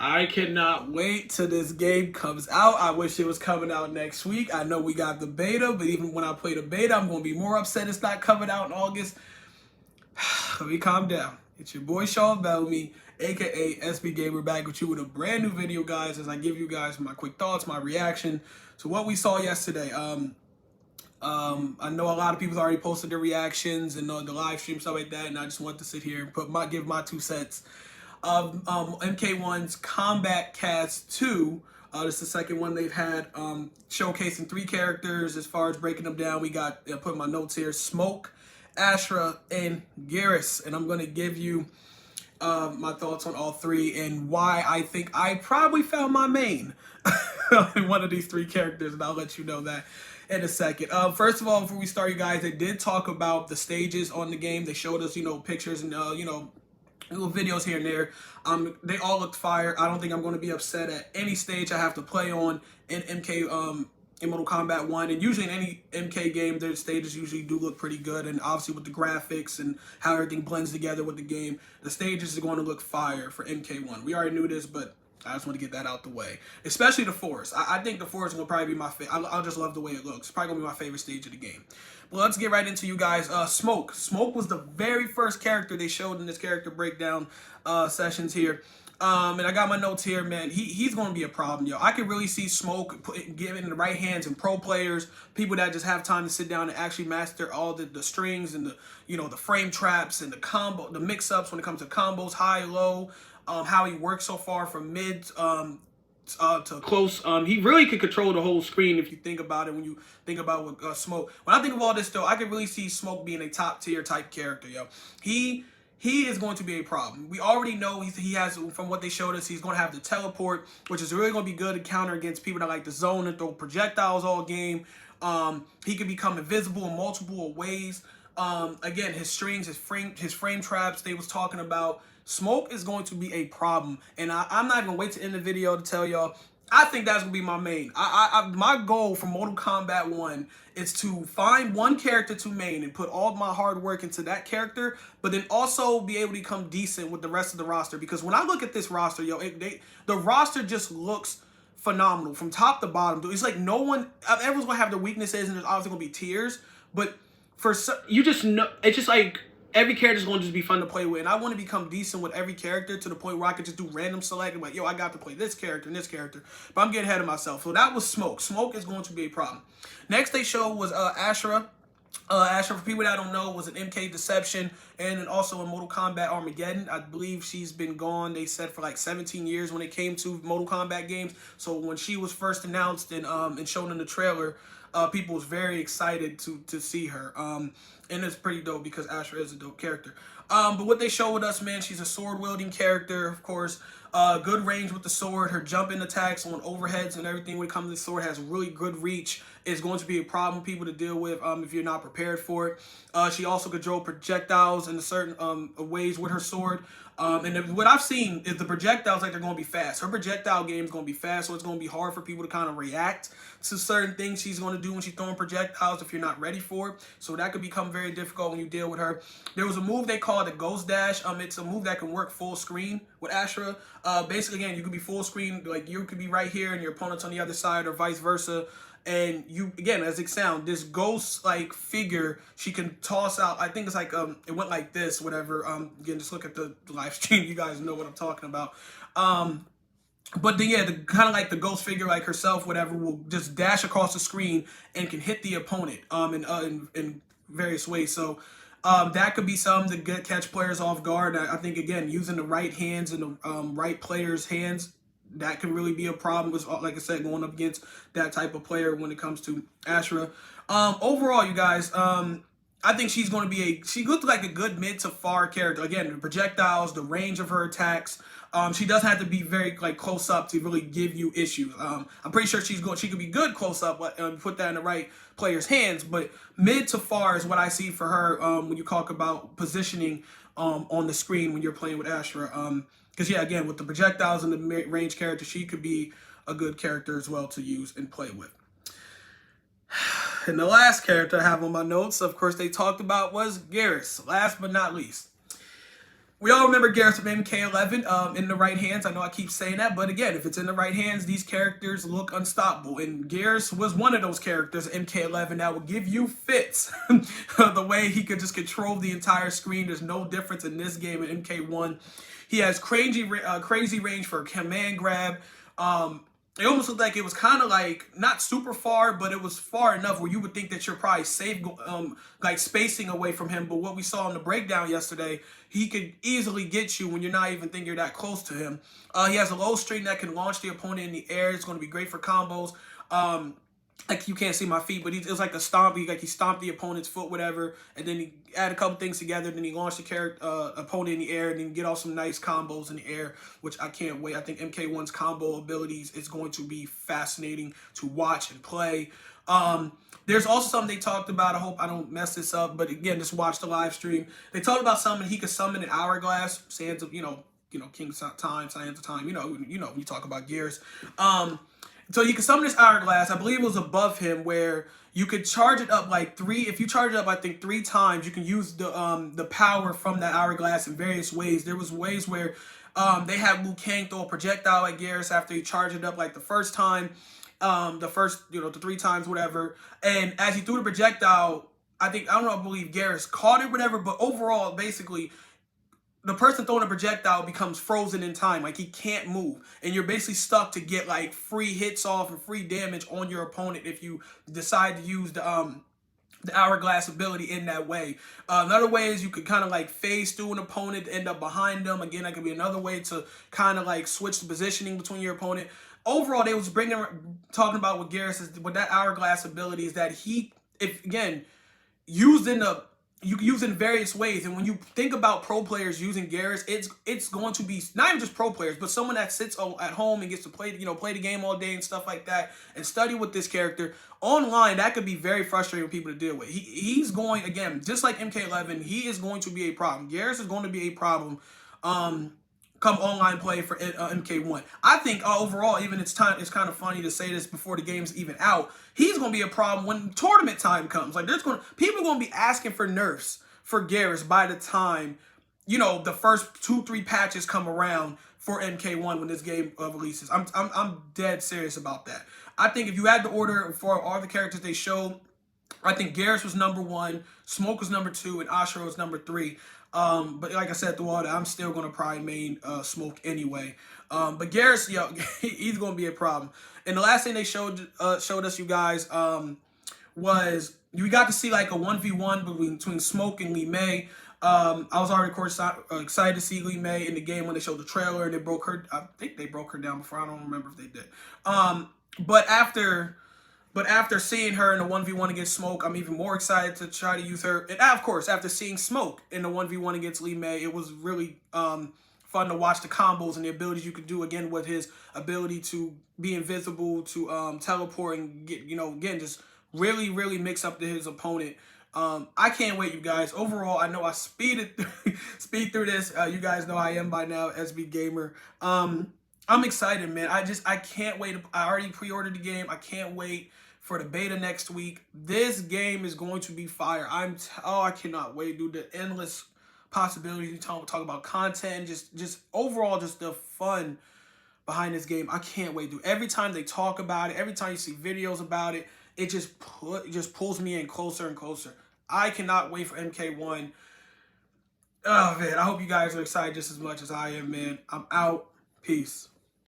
I cannot wait till this game comes out. I wish it was coming out next week. I know we got the beta, but even when I play the beta, I'm going to be more upset it's not coming out in August. Let me calm down. It's your boy Sean Bellamy, aka SB Gamer, back with you with a brand new video, guys, as I give you guys my quick thoughts, my reaction to what we saw yesterday. I know a lot of people already posted their reactions and the live stream, stuff like that, and I just want to sit here and give my 2 cents of MK1's Kombat Kast 2. This is the second one they've had, showcasing 3 characters. As far as breaking them down, we got, put my notes here, Smoke, Ashra, and Garrus, and I'm going to give you my thoughts on all 3 and why I think I probably found my main in one of these 3 characters, and I'll let you know that in a second. First of all, before we start, you guys, they did talk about the stages on the game. They showed us, pictures and, little videos here and there. They all looked fire. I don't think I'm going to be upset at any stage I have to play on in in Mortal Kombat 1, and usually in any MK game, their stages usually do look pretty good, and obviously with the graphics and how everything blends together with the game, the stages are going to look fire for MK1. We already knew this, but I just want to get that out the way. Especially the forest. I think the forest will probably be my favorite. I'll just love the way it looks. It's probably going to be my favorite stage of the game. But let's get right into you guys. Smoke. Smoke was the very first character they showed in this character breakdown sessions here. And I got my notes here, man. He's going to be a problem, yo. I can really see Smoke given in the right hands and pro players, people that just have time to sit down and actually master all the strings and the frame traps and the mix-ups when it comes to combos, high, low, how he works so far from mid to close. He really could control the whole screen if you think about it. When you think about what Smoke, when I think of all this though, I can really see Smoke being a top tier type character, yo. He is going to be a problem. We already know he has, from what they showed us, he's going to have the teleport, which is really going to be good to counter against people that like to zone and throw projectiles all game. He can become invisible in multiple ways. Again, his strings, his frame traps they was talking about. Smoke is going to be a problem, and I'm not even going to wait to end the video to tell y'all. I think that's going to be my main. My goal for Mortal Kombat 1 is to find one character to main and put all my hard work into that character, but then also be able to become decent with the rest of the roster. Because when I look at this roster, yo, the roster just looks phenomenal from top to bottom. Dude. It's like no one, everyone's going to have their weaknesses, and there's obviously going to be tiers, but you just know, it's just like, every character is going to just be fun to play with, and I want to become decent with every character to the point where I could just do random select and like, yo, I got to play this character and this character, but I'm getting ahead of myself. So that was Smoke. Smoke is going to be a problem. Next they showed was Ashra. Ashra, for people that don't know, was an MK Deception and also in Mortal Kombat Armageddon. I believe she's been gone, they said, for like 17 years when it came to Mortal Kombat games. So when she was first announced and shown in the trailer, people was very excited to see her. And it's pretty dope because Ashra is a dope character. But what they showed us, man, she's a sword-wielding character, of course. Good range with the sword. Her jumping attacks on overheads and everything when it comes to the sword has really good reach. It's going to be a problem for people to deal with if you're not prepared for it. She also controls projectiles in certain ways with her sword. And what I've seen is the projectiles, like, they're going to be fast. Her projectile game is going to be fast, so it's going to be hard for people to kind of react to certain things she's going to do when she's throwing projectiles if you're not ready for it. So that could become very difficult when you deal with her. There was a move they call the Ghost Dash. It's a move that can work full screen with Ashra. Basically, again, you could be full screen, like you could be right here and your opponent's on the other side or vice versa. And you, again, as it sounds, this ghost-like figure she can toss out. I think it's like, it went like this, whatever. Again, just look at the live stream. You guys know what I'm talking about. But then, yeah, kind of like the ghost figure, like herself, whatever, will just dash across the screen and can hit the opponent in various ways. So that could be something to catch players off guard. I think, again, using the right hands and the right players' hands, that can really be a problem with, like I said, going up against that type of player when it comes to Ashra. Overall, you guys, I think she's going to be she looks like a good mid to far character. Again, the projectiles, the range of her attacks. She doesn't have to be very close up to really give you issues. I'm pretty sure she could be good close up, but put that in the right player's hands. But mid to far is what I see for her when you talk about positioning on the screen when you're playing with Ashra. Because, yeah, again, with the projectiles and the range character, she could be a good character as well to use and play with. And the last character I have on my notes, of course, they talked about was Garrus, last but not least. We all remember Garrus from MK11 in the right hands. I know I keep saying that, but again, if it's in the right hands, these characters look unstoppable. And Garrus was one of those characters in MK11 that would give you fits. The way he could just control the entire screen. There's no difference in this game in MK1. He has crazy range for command grab. It almost looked like it was kind of like not super far, but it was far enough where you would think that you're probably safe, like spacing away from him. But what we saw in the breakdown yesterday, he could easily get you when you're not even thinking you're that close to him. He has a low string that can launch the opponent in the air. It's going to be great for combos. Like you can't see my feet, but it was like a stomp. He stomped the opponent's foot, whatever, and then he add a couple things together. Then he launched the opponent in the air, and then get off some nice combos in the air, which I can't wait. I think MK1's combo abilities is going to be fascinating to watch and play. There's also something they talked about. I hope I don't mess this up, but again, just watch the live stream. They talked about something he could summon an hourglass, sands of King's time, sands of time. When you talk about Gears. So you can summon this hourglass. I believe it was above him where you could charge it up like 3. If you charge it up, I think 3 times, you can use the power from that hourglass in various ways. There was ways where they had Liu Kang throw a projectile at Geras after he charged it up like the first time, the 3 times, whatever. And as he threw the projectile, I believe Geras caught it, whatever. But overall, basically, the person throwing a projectile becomes frozen in time. Like, he can't move. And you're basically stuck to get, like, free hits off and free damage on your opponent if you decide to use the hourglass ability in that way. Another way is you could kind of, like, phase through an opponent to end up behind them. Again, that could be another way to kind of, like, switch the positioning between your opponent. Overall, they was talking about with Geras with that hourglass ability is that you can use it in various ways. And when you think about pro players using Geras, it's going to be not even just pro players, but someone that sits at home and gets to play the game all day and stuff like that and study with this character. Online, that could be very frustrating for people to deal with. He's going, again, just like MK11, he is going to be a problem. Geras is going to be a problem come online play for MK1. I think overall, even it's kind of funny to say this before the game's even out. He's going to be a problem when tournament time comes. Like, people are going to be asking for nerfs for Geras by the time, the first 2-3 patches come around for MK1 when this game releases. I'm dead serious about that. I think if you had the order for all the characters they showed, I think Geras was number 1, Smoke was number 2, and Ashura was number 3. But like I said, through all that, I'm still going to probably main Smoke anyway. But Geras, he's going to be a problem. And the last thing they showed us, you guys, was you got to see like a 1v1 between Smoke and Li Mei. I was already, of course, excited to see Li Mei in the game when they showed the trailer and they broke her. I think they broke her down before. I don't remember if they did. But after seeing her in the 1v1 against Smoke, I'm even more excited to try to use her. And of course, after seeing Smoke in the 1v1 against Li Mei, it was really fun to watch the combos and the abilities you could do, again, with his ability to be invisible, to teleport and get, again, just really, really mix up to his opponent. I can't wait, you guys. Overall, I know I speed through this. You guys know I am by now, SB Gamer. I'm excited, man. I can't wait. I already pre-ordered the game. I can't wait for the beta next week. This game is going to be fire. I cannot wait, dude. The endless possibilities. You talk about content, just overall, just the fun behind this game. I can't wait, dude. Every time they talk about it, every time you see videos about it, it just pulls me in closer and closer. I cannot wait for MK1. Oh, man. I hope you guys are excited just as much as I am, man. I'm out. Peace.